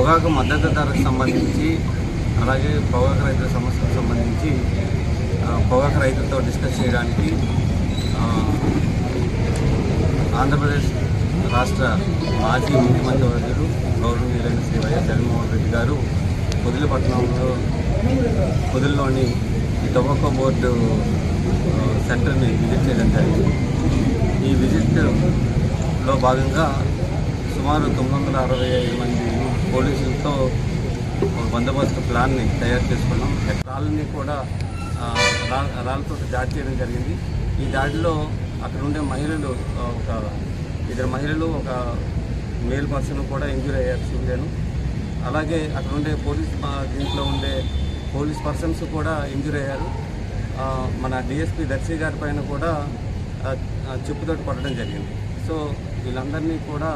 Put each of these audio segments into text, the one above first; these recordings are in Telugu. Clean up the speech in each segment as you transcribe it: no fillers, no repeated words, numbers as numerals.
పొగాకు మద్దతు ధరకు సంబంధించి అలాగే పొగాకు రైతుల సమస్యలకు సంబంధించి పొగాకు రైతులతో డిస్కస్ చేయడానికి ఆంధ్రప్రదేశ్ రాష్ట్ర మాజీ ముఖ్యమంత్రి వర్యులు గౌరవనీయులైన శ్రీ వైఎస్ జగన్మోహన్ రెడ్డి గారు పొదిల్లోని టొబాకో బోర్డు సెంటర్ని విజిట్ చేయడం జరిగింది. ఈ విజిట్లో భాగంగా సుమారు 965 మంది పోలీసులతో బందోబస్తు ప్లాన్ని తయారు చేసుకున్నాం. రాళ్ళని కూడా రాళ్ళతో దాడి చేయడం జరిగింది. ఈ దాడిలో అక్కడ ఉండే మహిళలు ఒక 2 మహిళలు ఒక మేల్ పర్సన్ కూడా ఇంజూరీ అయ్యారు, సివిలియన్. అలాగే అక్కడ ఉండే దీంట్లో ఉండే పోలీస్ పర్సన్స్ కూడా ఇంజూరీ అయ్యారు. మన డిఎస్పీ దర్శి గారి పైన కూడా చెప్పుతోటి కొట్టడం జరిగింది. సో వీళ్ళందరినీ కూడా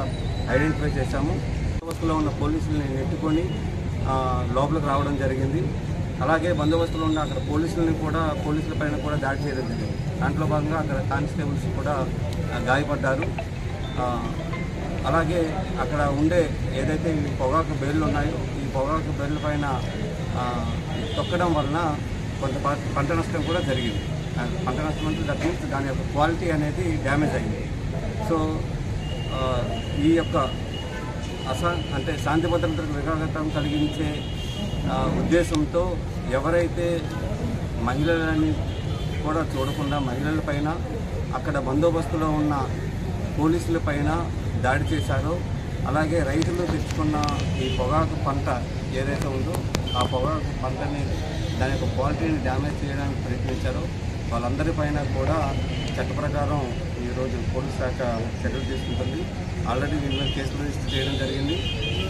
ఐడెంటిఫై చేశాము. బందోబస్తులో ఉన్న పోలీసుల్ని నెట్టుకొని లోపలికి రావడం జరిగింది. అలాగే బందోబస్తులో ఉన్న అక్కడ పోలీసుల పైన కూడా దాడి చేయడం జరిగింది. దాంట్లో భాగంగా అక్కడ కానిస్టేబుల్స్ కూడా గాయపడ్డారు. అలాగే అక్కడ ఉండే ఏదైతే ఈ పొగాకు బేర్లు ఉన్నాయో ఈ పొగాకు బేర్ల పైన తొక్కడం వలన కొంత పంట నష్టం కూడా జరిగింది. పంట నష్టం అంటే దట్ మీన్స్ దాని యొక్క క్వాలిటీ అనేది డ్యామేజ్ అయింది. సో ఈ యొక్క అంటే శాంతి భద్రతలకు విఘాతం కలిగించే ఉద్దేశంతో ఎవరైతే మహిళలని కూడా చూడకుండా మహిళల పైన అక్కడ బందోబస్తులో ఉన్న పోలీసుల పైన దాడి చేశారో, అలాగే రైతులు తెచ్చుకున్న ఈ పొగాకు పంట ఏదైతే ఉందో ఆ పొగాకు పంటని దాని యొక్క క్వాలిటీని డ్యామేజ్ చేయడానికి ప్రయత్నించారో వాళ్ళందరిపైన కూడా చట్ట ప్రకారం ఈరోజు పోలీస్ శాఖ చర్యలు తీసుకుంటుంది. ఆల్రెడీ వీళ్ళ కేసులు రిజిస్టర్ చేయడం జరిగింది.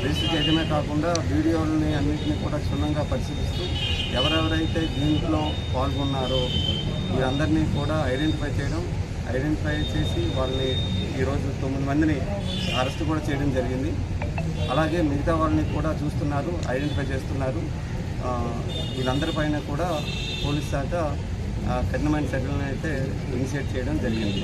రిజిస్టర్ చేయడమే కాకుండా వీడియోలని అన్నింటినీ కూడా క్షుణ్ణంగా పరిశీలిస్తూ ఎవరెవరైతే దీంట్లో పాల్గొన్నారో వీరందరినీ కూడా ఐడెంటిఫై చేసి వాళ్ళని ఈరోజు 9 మందిని అరెస్ట్ కూడా చేయడం జరిగింది. అలాగే మిగతా వాళ్ళని కూడా చూస్తున్నారు, ఐడెంటిఫై చేస్తున్నారు. వీళ్ళందరిపైన కూడా పోలీస్ శాఖ కఠినమైన చర్యలను అయితే ఇనిషియేట్ చేయడం జరిగింది.